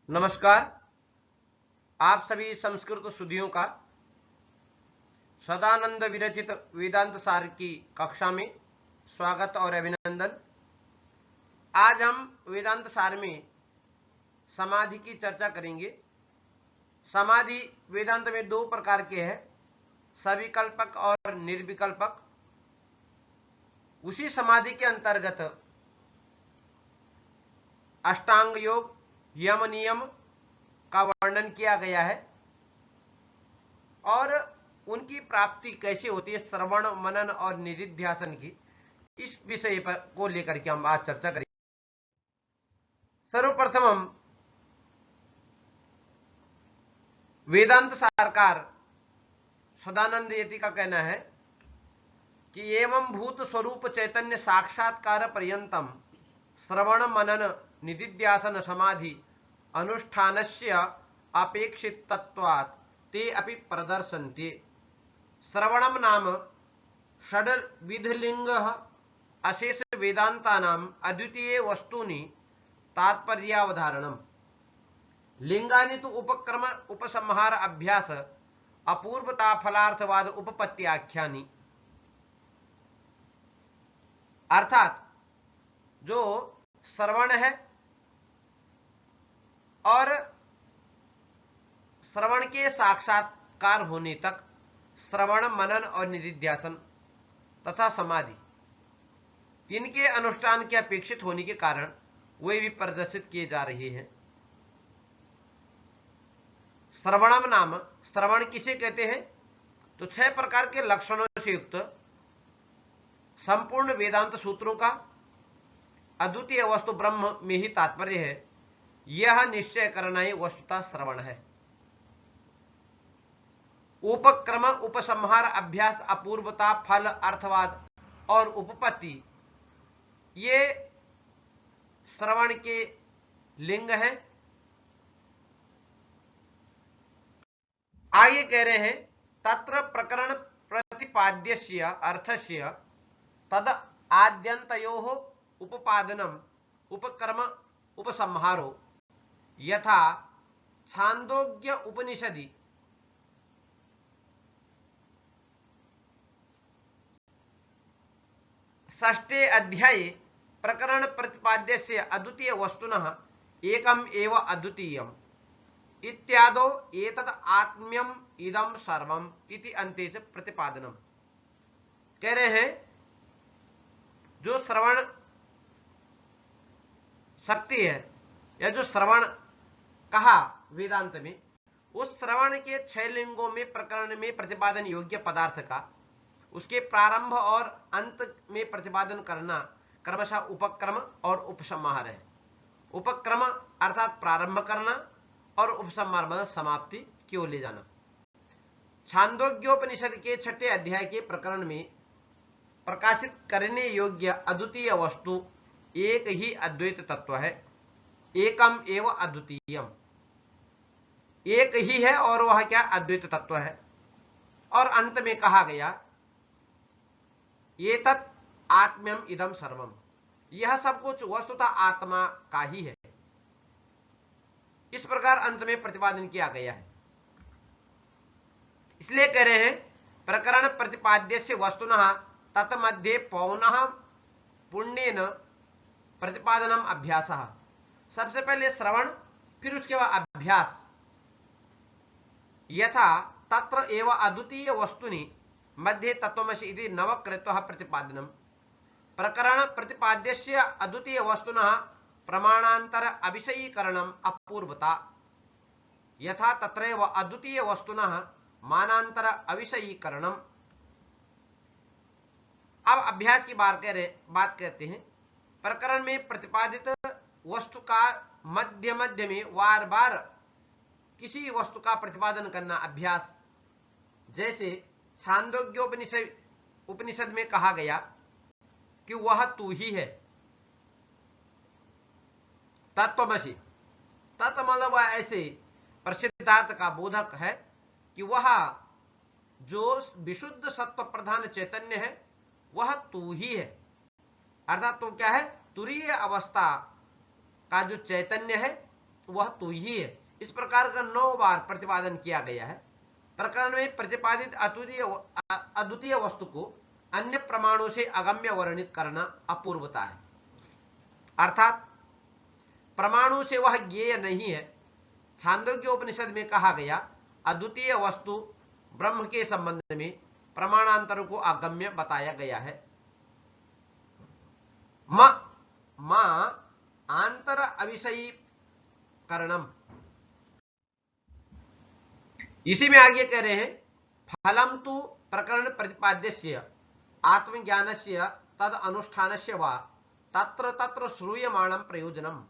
नमस्कार। आप सभी संस्कृत सुधियों का सदानंद विरचित वेदांत सार की कक्षा में स्वागत और अभिनंदन। आज हम वेदांत सार में समाधि की चर्चा करेंगे। समाधि वेदांत में दो प्रकार के हैं, सविकल्पक और निर्विकल्पक। उसी समाधि के अंतर्गत अष्टांग योग, यम नियम का वर्णन किया गया है और उनकी प्राप्ति कैसे होती है, श्रवण मनन और निधिध्यासन की, इस विषय पर को लेकर के हम आज चर्चा करेंगे। सर्वप्रथम हम वेदांत सारकार सदानंद यति का कहना है कि एवं भूत स्वरूप चैतन्य साक्षात्कार पर्यंतम श्रवण मनन निधिध्यासन समाधि अनुष्ठानस्य अपेक्षितत्वात् ते अपि प्रदर्शन्ते। श्रवणम नाम षड्विधलिंगः अशेष वेदांतानाम अद्वितीय वस्तूनि तात्पर्यावधारणम। लिंगानि तु उपक्रम उपसंहार अभ्यास अपूर्वता फलार्थवाद उपपत्ति आख्यानि। अर्थात जो श्रवण है और श्रवण के साक्षात्कार होने तक श्रवण मनन और निधिध्यासन तथा समाधि, इनके अनुष्ठान के अपेक्षित होने के कारण वे भी प्रदर्शित किए जा रहे हैं। श्रवणम नाम, श्रवण किसे कहते हैं? तो 6 प्रकार के लक्षणों से युक्त संपूर्ण वेदांत सूत्रों का अद्वितीय वस्तु ब्रह्म में ही तात्पर्य है, यह निश्चय करना ही वस्तुतः श्रवण है। उपक्रम उपसंहार अभ्यास अपूर्वता फल अर्थवाद और उपपत्ति, ये श्रवण के लिंग हैं। आगे कह रहे हैं, तत्र प्रकरण प्रतिपाद्यस्य अर्थस्य तद आद्यन्तयोः उपपादनम उपक्रम उपसंहारो यथा छांदोग्य उपनिषदि षष्ठे अध्याये प्रकरण प्रतिपाद्यस्य अद्वितीय वस्तुनः एकम एव अद्वितीयम् इत्यादो एतद आत्म्यम इदम सर्वम इति अन्ते च प्रतिपादनम। कह रहे हैं, जो श्रवण शक्ति है या जो श्रवण कहा वेदांत में, उस श्रवण के 6 लिंगों में प्रकरण में प्रतिपादन योग्य पदार्थ का उसके प्रारंभ और अंत में प्रतिपादन करना क्रमशः उपक्रम और उपसंहार है। उपक्रम अर्थात प्रारंभ करना और उपसंहार मतलब समाप्ति की ओर ले जाना। छांदोग्योपनिषद के 6ठे अध्याय के प्रकरण में प्रकाशित करने योग्य अद्वितीय वस्तु एक ही अद्वैत तत्व है, एकम एव अद्वितीयम, एक ही है और वह क्या? अद्वैत तत्व है। और अंत में कहा गया, एतत् आत्म्यम इदम सर्वम, यह सब कुछ वस्तुतः आत्मा का ही है। इस प्रकार अंत में प्रतिपादन किया गया है। इसलिए कह रहे हैं, प्रकरण प्रतिपाद्यस्य वस्तुनः तत्मध्ये पौनः पुण्येन प्रतिपादनम अभ्यासः। सबसे पहले श्रवण, फिर उसके बाद अभ्यास। यथा तत्र एव अद्वितीय वस्तुनि मध्ये तत्वमसि इति नवकृत्वः प्रतिपादनम। प्रकरण प्रतिपाद्यस्य अद्वितीय वस्तुनः प्रमाणांतर अविषयीकरणम अपूर्वता। यथा तत्रैव अद्वितीय वस्तुनः मानांतर अविषयीकरणम। अब अभ्यास की बात करते हैं। प्रकरण में प्रतिपादित वस्तु का मध्य मध्य में बार बार किसी वस्तु का प्रतिपादन करना अभ्यास। जैसे छांदोग्योपनिषद में कहा गया कि वह तू ही है, तत्वमसि। तत्व मतलब वह ऐसे प्रसिद्धार्थ का बोधक है कि वह जो विशुद्ध सत्व प्रधान चैतन्य है वह तू ही है। अर्थात तो क्या है? तुरीय अवस्था का जो चैतन्य है वह तू ही है। इस प्रकार का 9 बार प्रतिपादन किया गया है। प्रकरण में प्रतिपादित अद्वितीय वस्तु को अन्य प्रमाणों से अगम्य वर्णित करना अपूर्वता है, अर्थात प्रमाणों से वह ज्ञेय नहीं है। छांदोग्य उपनिषद में कहा गया अद्वितीय वस्तु ब्रह्म के संबंध में प्रमाणांतरों को अगम्य बताया गया है। मां आंतर अविषयी कारणम, इसी में आगे कह रहे हैं फलम तु प्रकरण प्रतिपाद्यस्य आत्मज्ञानस्य तद अनुष्ठानस्य वा तत्र तत्र श्रूयमाणं प्रयोजनम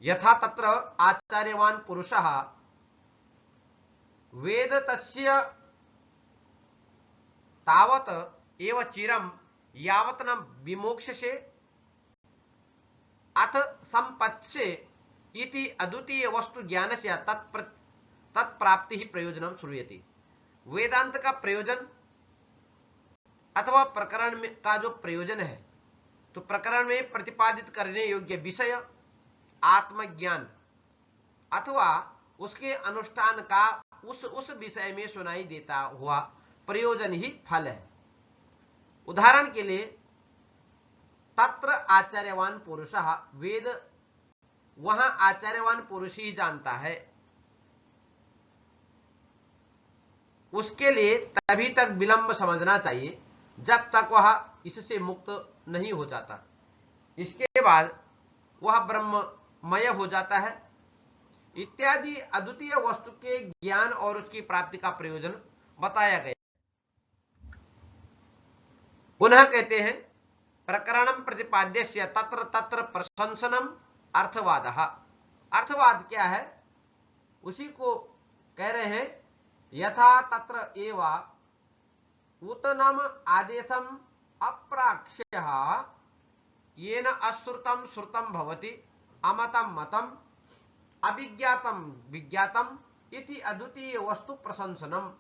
यथा तत्र आचार्यवान पुरुषः वेद तस्य तावत एव चिरम यावत न विमोक्षसे अथ संपत्से इति अद्वितीय वस्तु ज्ञानस्य तत्प्राप्ति ही प्रयोजनम श्रूयते। वेदांत का प्रयोजन अथवा प्रकरण में का जो प्रयोजन है, तो प्रकरण में प्रतिपादित करने योग्य विषय आत्मज्ञान अथवा उसके अनुष्ठान का उस विषय में सुनाई देता हुआ प्रयोजन ही फल है। उदाहरण के लिए तत्र आचार्यवान पुरुषः, वेद वहां आचार्यवान पुरुष ही जानता है, उसके लिए तभी तक विलंब समझना चाहिए जब तक वह इससे मुक्त नहीं हो जाता। इसके बाद वह ब्रह्ममय हो जाता है इत्यादि अद्वितीय वस्तु के ज्ञान और उसकी प्राप्ति का प्रयोजन बताया गया। पुनः कहते हैं प्रकरणम प्रतिपाद्यस्य तत्र तत्र प्रशंसनम अर्थवादः। अर्थवाद क्या है, उसी को कह रहे हैं यथा तत्र एवा उतनम आदेशम अप्राक्ष्यः येन अश्रुतम श्रुतम भवति अमतम मतम अविज्ञातम विज्ञातम इति अद्वितीय वस्तु प्रशंसनम।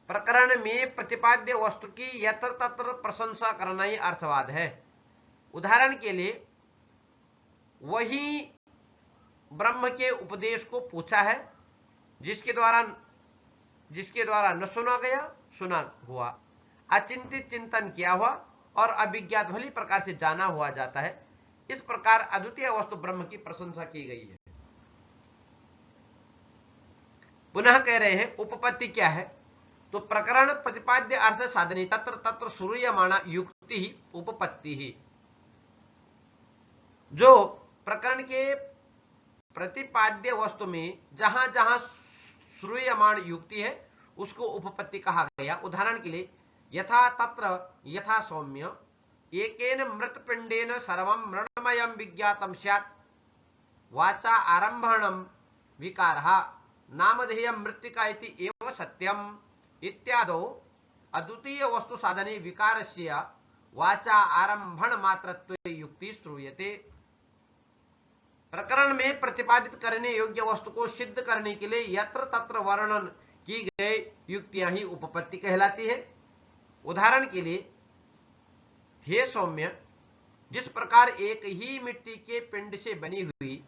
प्रकरण में प्रतिपाद्य वस्तु की यत्र तत्र प्रशंसा करना ही अर्थवाद है। उदाहरण के लिए वही ब्रह्म के उपदेश को पूछा है जिसके द्वारा न सुना गया सुना हुआ, अचिंतित चिंतन किया हुआ और अभिज्ञात भली प्रकार से जाना हुआ जाता है। इस प्रकार अद्वितीय वस्तु ब्रह्म की प्रशंसा की गई है। पुनः कह रहे हैं उपपत्ति क्या है, तो प्रकरण प्रतिपाद्य अर्थ साधनी तत्र तत्र श्रूयमाणा युक्ति ही उपपत्ति ही। जो प्रकरण के प्रतिपाद्य वस्तु में जहां जहां श्रूयमाण युक्ति है उसको उपपत्ति कहा गया। उदाहरण के लिए यथा तत्र यथा सौम्य एकेन मृतपिंडेन सर्वं मृण्मयं विज्ञातं स्यात् वाचा आरंभणं विकारः नामधेयं मृत्तिका इति एव सत्यम् इत्यादो अद्वितीय वस्तु साधने विकारस्य वाचा आरंभण मात्रत्वे युक्ति श्रूयते। प्रकरण में प्रतिपादित करने योग्य वस्तु को सिद्ध करने के लिए यत्र तत्र वर्णन की गई युक्तियां ही उपपत्ति कहलाती है। उदाहरण के लिए हे सौम्य, जिस प्रकार एक ही मिट्टी के पिंड से बनी हुई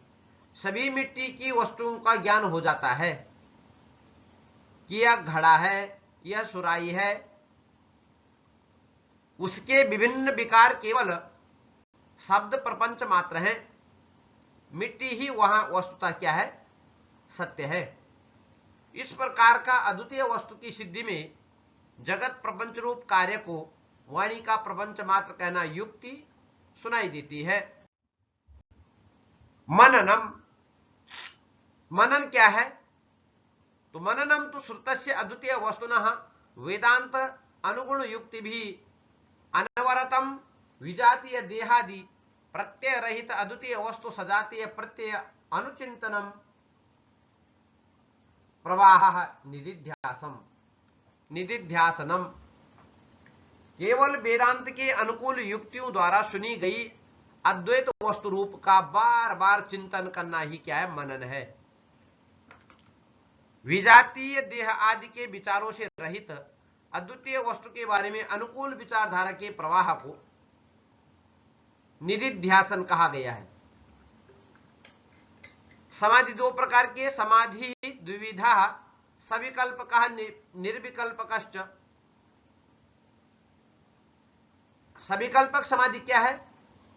सभी मिट्टी की वस्तुओं का ज्ञान हो जाता है कि यह घड़ा है, यह सुराही है, उसके विभिन्न विकार केवल शब्द प्रपंच मात्र हैं, मिट्टी ही वहां वस्तुता क्या है, सत्य है। इस प्रकार का अद्वितीय वस्तु की सिद्धि में जगत प्रपंच रूप कार्य को वाणी का प्रपंच मात्र कहना युक्ति सुनाई देती है। मननम, मनन क्या है, तो मननम तो श्रुतस्य अद्वितीय वस्तुनः वेदांत अनुगुण युक्ति भी अनवरतम विजातीय देहादि प्रत्यय रहित अद्वितीय वस्तु सजातीय प्रत्यय अनुचिंतनम प्रवाह निदिध्यासनम। केवल वेदांत के अनुकूल युक्तियों द्वारा सुनी गई अद्वैत वस्तु रूप का बार बार चिंतन करना ही क्या है, मनन है। विजातीय देह आदि के विचारों से रहित अद्वितीय वस्तु के बारे में अनुकूल विचारधारा के प्रवाह को निदिध्यासन कहा गया है। समाधि दो प्रकार की है। समाधि द्विविधा, सविकल्पकः निर्विकल्पकश्च। सविकल्पक समाधि क्या है?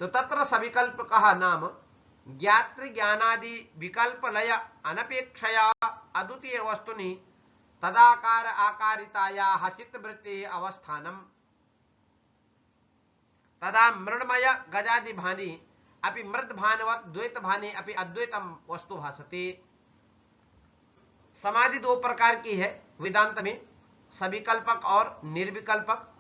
तो तत्र सविकल्पकः नाम ज्ञातृ ज्ञानादि विकल्प लय अनपेक्षया अद्वितीय वस्तुनि तदाकार आकारितायाः चित्तवृत्ति अवस्थानम तदा मृण्मय गजादि भानि अपि मृद भानवत द्वैत भाने अपि अद्वैतम वस्तु भासते। समाधि दो प्रकार की है वेदांत में, सविकल्पक और निर्विकल्पक।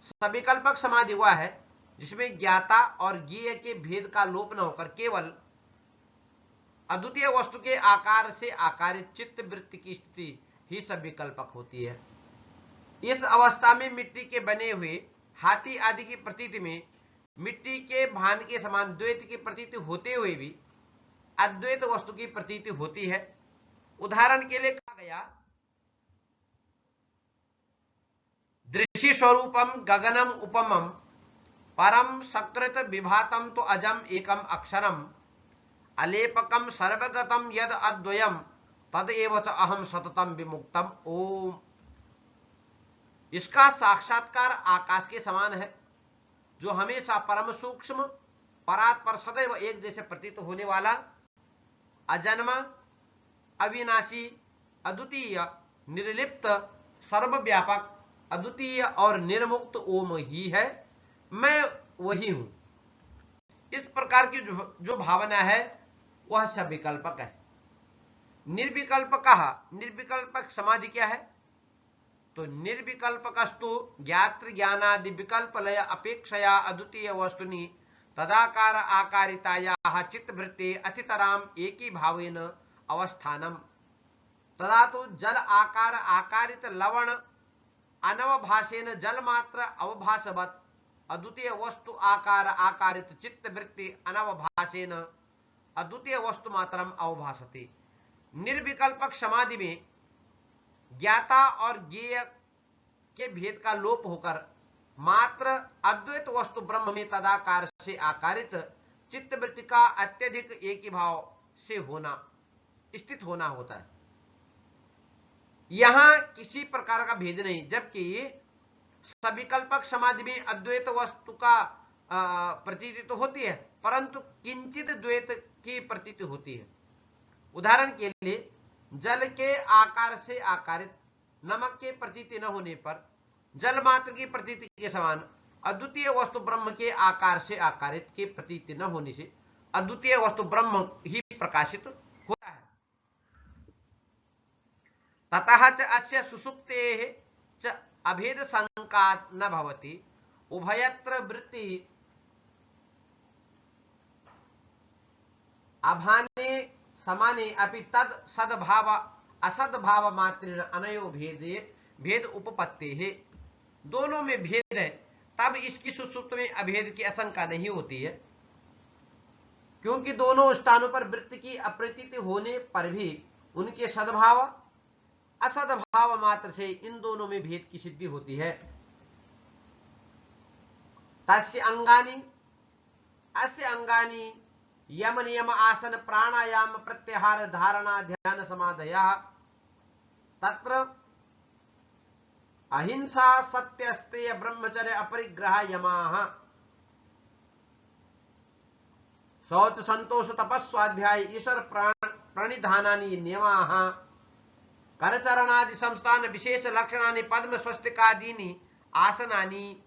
सविकल्पक समाधि वह है जिसमें ज्ञाता और ज्ञेय के भेद का लोप न होकर केवल अद्वितीय वस्तु के आकार से आकारित चित्त वृत्ति की स्थिति ही सविकल्पक होती है। इस अवस्था में मिट्टी के बने हुए हाथी आदि की प्रतीति में मिट्टी के भान के समान द्वैत की प्रतीति होते हुए भी अद्वैत वस्तु की प्रतीति होती है। उदाहरण के लिए कहा गया, दृश्य स्वरूपम गगनम उपमम परम सकृत विभातम तो अजम एकम अक्षरम अलेपकम सर्वगतम यद अद्वयम तदेव च अहम सततम विमुक्तम ओम। इसका साक्षात्कार आकाश के समान है जो हमेशा परम सूक्ष्म परात्पर सदैव एक जैसे प्रतीत होने वाला अजन्मा अविनाशी अद्वितीय निर्लिप्त सर्वव्यापक अद्वितीय और निर्मुक्त ओम ही है, मैं वही हूं। इस प्रकार की जो भावना है वह सविकल्पक है। निर्विकल्पक समाधि क्या है? तो निर्विकल्पकस्तु ज्ञातृ ज्ञानादि विकल्प लय अपेक्षया अद्वितीय वस्तुनि तदाकार आकारितायाः चित्तवृत्ति अतितराम एकी भावेन अवस्थानम। तदा तो जल आकार आकारित लवण अनवभासेन जल मात्र अवभासवत अद्वितीय वस्तु आकार आकारित चित्तवृत्ति अनवभासेन अद्वितीय वस्तु मात्रम अवभासते। निर्विकल्पक समाधि में ज्ञाता और ज्ञेय के भेद का लोप होकर मात्र अद्वैत वस्तु ब्रह्म में तदाकार से आकारित चित्तवृत्ति का अत्यधिक एक भाव से होना स्थित होना होता है। यहां किसी प्रकार का भेद नहीं, जबकि सविकल्पक समाधि में अद्वैत वस्तु का प्रतीति तो होती है परंतु किंचित द्वैत की प्रतीति होती है। उदाहरण के लिए जल के आकार से आकारित नमक के प्रतीति न होने पर जल मात्र की प्रतीति के समान अद्वितीय वस्तु ब्रह्म के आकार से आकारित के प्रतीति न होने से अद्वितीय वस्तु ब्रह्म ही प्रकाशित होता है। ततः च अस्य सुषुप्तेः च अभेद शंका न भवति उभयत्र वृत्ति अभाने समाने अपि तद सद्भाव असद्भाव मात्रेण अनयो भेद उपपत्ति है। दोनों में भेद है तब इसकी सुषुप्त में अभेद की आशंका नहीं होती है, क्योंकि दोनों स्थानों पर वृत्ति की अप्रतीति होने पर भी उनके सद्भाव असद्भाव मात्र से इन दोनों में भेद की सिद्धि होती है। तस्य अंगानि अस्य अंगानि यम नियम आसन प्राणायाम प्रत्याहार धारणा ध्यान समाधयः तत्र अहिंसा सत्य स्तेय ब्रह्मचर्य अपरिग्रह यमाः शौच संतोष तपस्वाध्याय ईश्वर प्रणिधानानि नियमाः करचरणादि संस्थान विशेष लक्षणानि पद्म स्वस्तिकादीनि आसनानि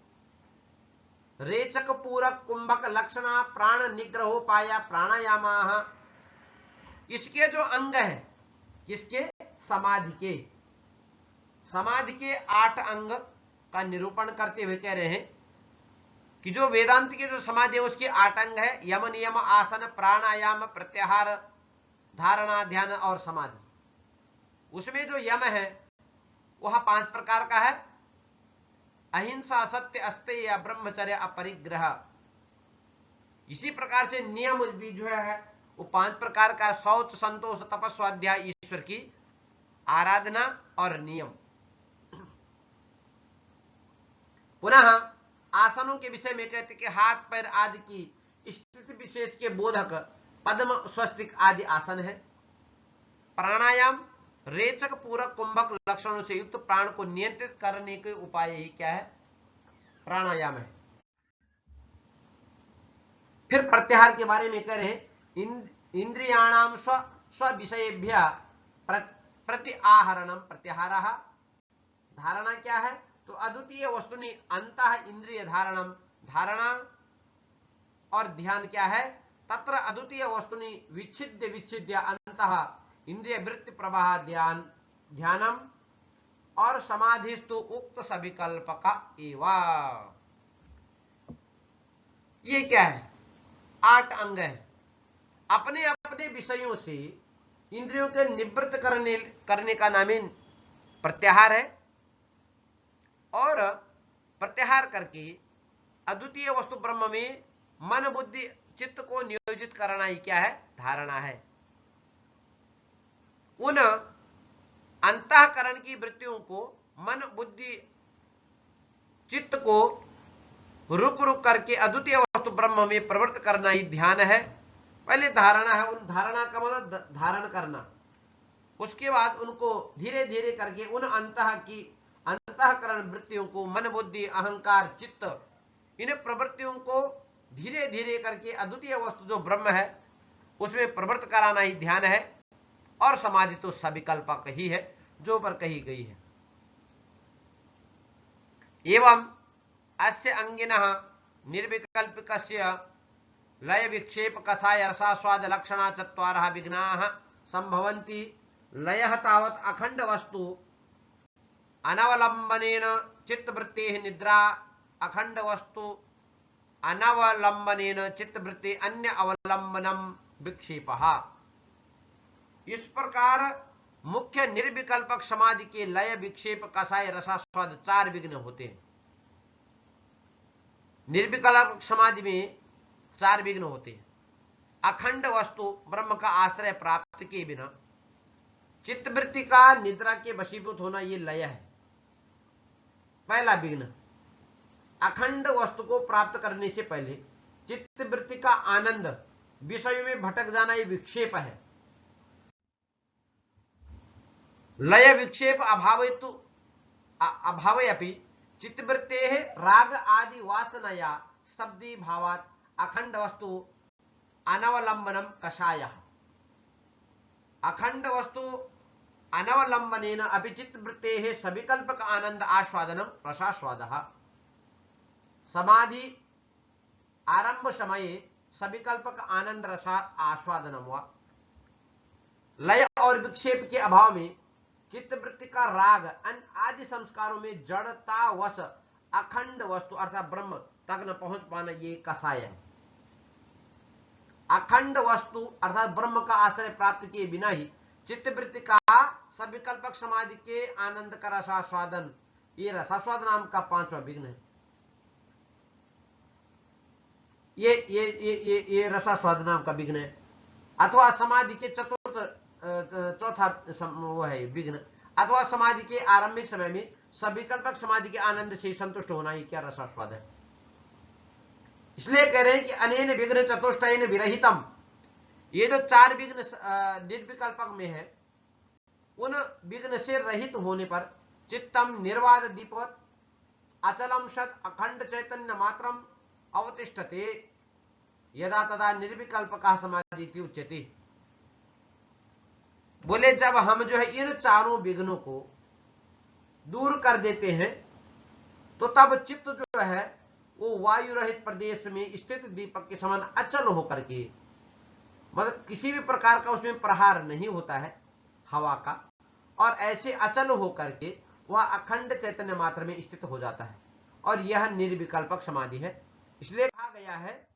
रेचक पूरक कुंभक लक्षणा प्राण निग्रहोपाया प्राणायामाः। इसके जो अंग है, किसके? समाधि के 8 अंग का निरूपण करते हुए कह रहे हैं कि जो वेदांत की जो समाधि है उसके 8 अंग है, यम नियम आसन प्राणायाम प्रत्याहार धारणा ध्यान और समाधि। उसमें जो यम है वह 5 प्रकार का है, अहिंसा सत्य अस्तेय ब्रह्मचर्य अपरिग्रह। इसी प्रकार से नियम भी जो है वो 5 प्रकार का, शौच संतोष तपस्वाध्याय ईश्वर की आराधना और नियम। पुनः आसनों के विषय में कहते कि हाथ पैर आदि की स्थिति विशेष के बोधक पद्म, स्वस्तिक आदि आसन है। प्राणायाम रेचक, पूरक, कुंभक लक्षणों से युक्त प्राण को नियंत्रित करने के उपाय ही क्या है? प्राणायाम है। फिर प्रत्याहार के बारे में कह रहे हैं, इंद्रियाणाम स्व विषयेभ्य प्रति आहरणम प्रत्याहारः। धारणा क्या है? तो अद्वितीय वस्तुनि अंतः इंद्रिय धारणम, धारणा और ध्यान क्या है? तत्र अद्वितीय वस्तुनि विच्छिद्य विच्छिद्य अंतः इंद्रिय वृत्ति प्रवाह ध्यानम और समाधिस्तु उक्त सविकल्पक एवं। ये क्या है? 8 अंग है। अपने अपने विषयों से इंद्रियों के निवृत्त करने का नाम प्रत्याहार है, और प्रत्याहार करके अद्वितीय वस्तु ब्रह्म में मन बुद्धि चित्त को नियोजित करना ही क्या है? धारणा है। उन अंतःकरण की वृत्तियों को, मन बुद्धि चित्त को रुक रुक करके अद्वितीय वस्तु ब्रह्म में प्रवृत्त करना ही ध्यान है। पहले धारणा है, उन धारणा का मतलब धारण करना। उसके बाद उनको धीरे धीरे करके उन अंतःकरण वृत्तियों को, मन बुद्धि अहंकार चित्त, इन प्रवृत्तियों को धीरे धीरे करके अद्वितीय वस्तु जो ब्रह्म है उसमें प्रवृत्त कराना ही ध्यान है। और समाधि तो सविकल्पक ही है, जो पर कही गई है। एवं अस्य अंगिनः निर्विकल्पिकस्य लय विक्षेप कषाय रसास्वाद लक्षणा चत्वारः विघ्नाः संभवन्ति। लयः तावत् अखंड वस्तु अनवलंबनेन चित्तवृत्तेः निद्रा, अखंड वस्तु अनवलंबनेन चित्तवृत्ति अन्य अवलंबनम विक्षेपः। इस प्रकार मुख्य निर्विकल्पक समाधि के लय विक्षेप कषाय रसास्वाद 4 विघ्न होते हैं। निर्विकल्पक समाधि में 4 विघ्न होते हैं। अखंड वस्तु ब्रह्म का आश्रय प्राप्त के बिना चित्तवृत्ति का निद्रा के वशीभूत होना, ये लय है, पहला विघ्न। अखंड वस्तु को प्राप्त करने से पहले चित्तवृत्ति का आनंद, विषयों में भटक जाना, ये विक्षेप है। लय विक्षेप अभावयपि चित्तवृत्तेः राग आदि वासनया शब्दी भावात् अखंड वस्तु अनवलंबनम कषायः। अखंड वस्तु अनवलंबनेन अपि चित्तवृत्तेः सविकल्पक आनंद आस्वादनम रसास्वादः। समाधि आरंभ समये सविकल्पक आनंद रसा आस्वादनम वा। लय और विक्षेप के अभाव में चित्तवृत्ति का राग आदि संस्कारों में जड़ता वश अखंड वस्तु अर्थात ब्रह्म तक न पहुंच पाना, ये कषाय है। अखंड वस्तु अर्थात ब्रह्म का आश्रय प्राप्त किए बिना ही चित्तवृत्ति का सविकल्पक समाधि के आनंद का रसास्वादन, ये रसास्वाद नाम का 5वां विघ्न है। ये रसास्वाद नाम का विघ्न है। अथवा समाधि के चौथा वो है विघ्न, अथवा समाधि के आरंभिक समय में सविकल्पक समाधि के आनंद से संतुष्ट होना, ही क्या रसास्वाद है। इसलिए कह रहे हैं कि अनेन विघ्न चतुष्टयेन विरहितम। ये जो 4 विघ्न निर्विकल्पक में है, उन विघ्न से रहित होने पर चित्तम निर्वाद दीपवत अचलम सत अखंड चैतन्य मात्रम अवतिष्ठते यदा तदा निर्विकल्पक समाधि उच्यते। बोले जब हम जो है इन 4 विघ्नों को दूर कर देते हैं, तो तब चित्त जो है वो वायु रहित प्रदेश में स्थित दीपक के समान अचल होकर के, मतलब किसी भी प्रकार का उसमें प्रहार नहीं होता है हवा का, और ऐसे अचल होकर के वह अखंड चैतन्य मात्र में स्थित हो जाता है, और यह निर्विकल्पक समाधि है। इसलिए कहा गया है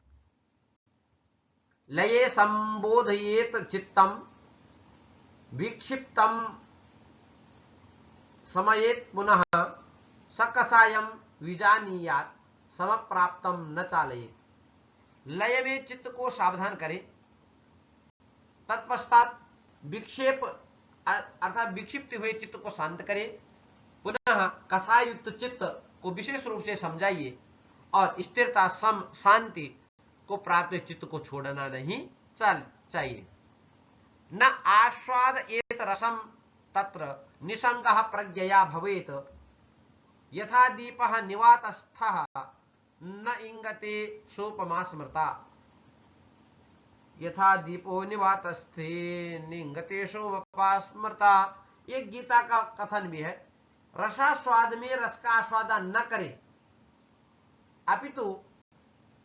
लये संबोधयेत चित्तम विक्षिप्तम समयेत पुनः सकसायम विजानीयात समप्राप्तम न चालयेत। लय में चित्त को सावधान करें, तत्पश्चात विक्षेप अर्थात विक्षिप्त हुए चित्त को शांत करें, पुनः कषायुक्त चित्त को विशेष रूप से समझाइए, और स्थिरता सम शांति को प्राप्त चित्त को छोड़ना नहीं चाहिए। न आस्वाद एत रसम तत्र निसंगः प्रज्ञया भवेत, यथा दीपः निवातस्थः न इंगते सोपमा स्मृता। यथा दीपो निवातस्थे निंगते सोपमा स्मृता। ये गीता का कथन भी है। रसास्वाद में रस का आस्वादन न करे, अपितु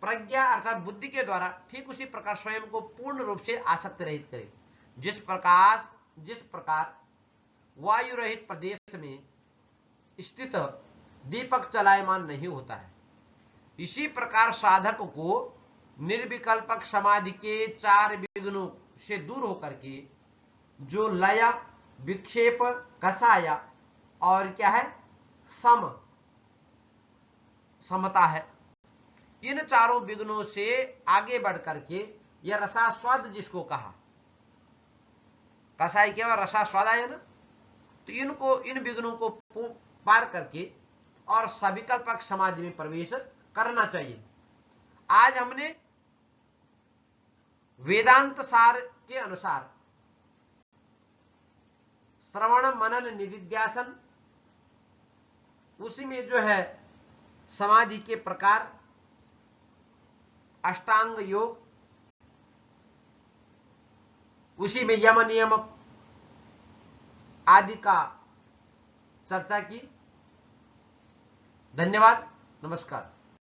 प्रज्ञा अर्थात बुद्धि के द्वारा ठीक उसी प्रकार स्वयं को पूर्ण रूप से आसक्त रहित करे। जिस प्रकार वायु रहित प्रदेश में स्थित दीपक चलायमान नहीं होता है, इसी प्रकार साधक को निर्विकल्पक समाधि के 4 विघ्नों से दूर होकर के जो लय, विक्षेप, कषाय और क्या है समता है, इन चारों विघ्नों से आगे बढ़ करके यह रसास्वाद जिसको कहा, कषाय केवल रसास्वाद आया ना, तो इन विघ्नों को पार करके और सविकल्पक समाधि में प्रवेश करना चाहिए। आज हमने वेदांत सार के अनुसार श्रवण मनन निधिध्यासन, उसी में जो है समाधि के प्रकार, अष्टांग योग, उसी में यम नियम आदि का चर्चा की। धन्यवाद, नमस्कार।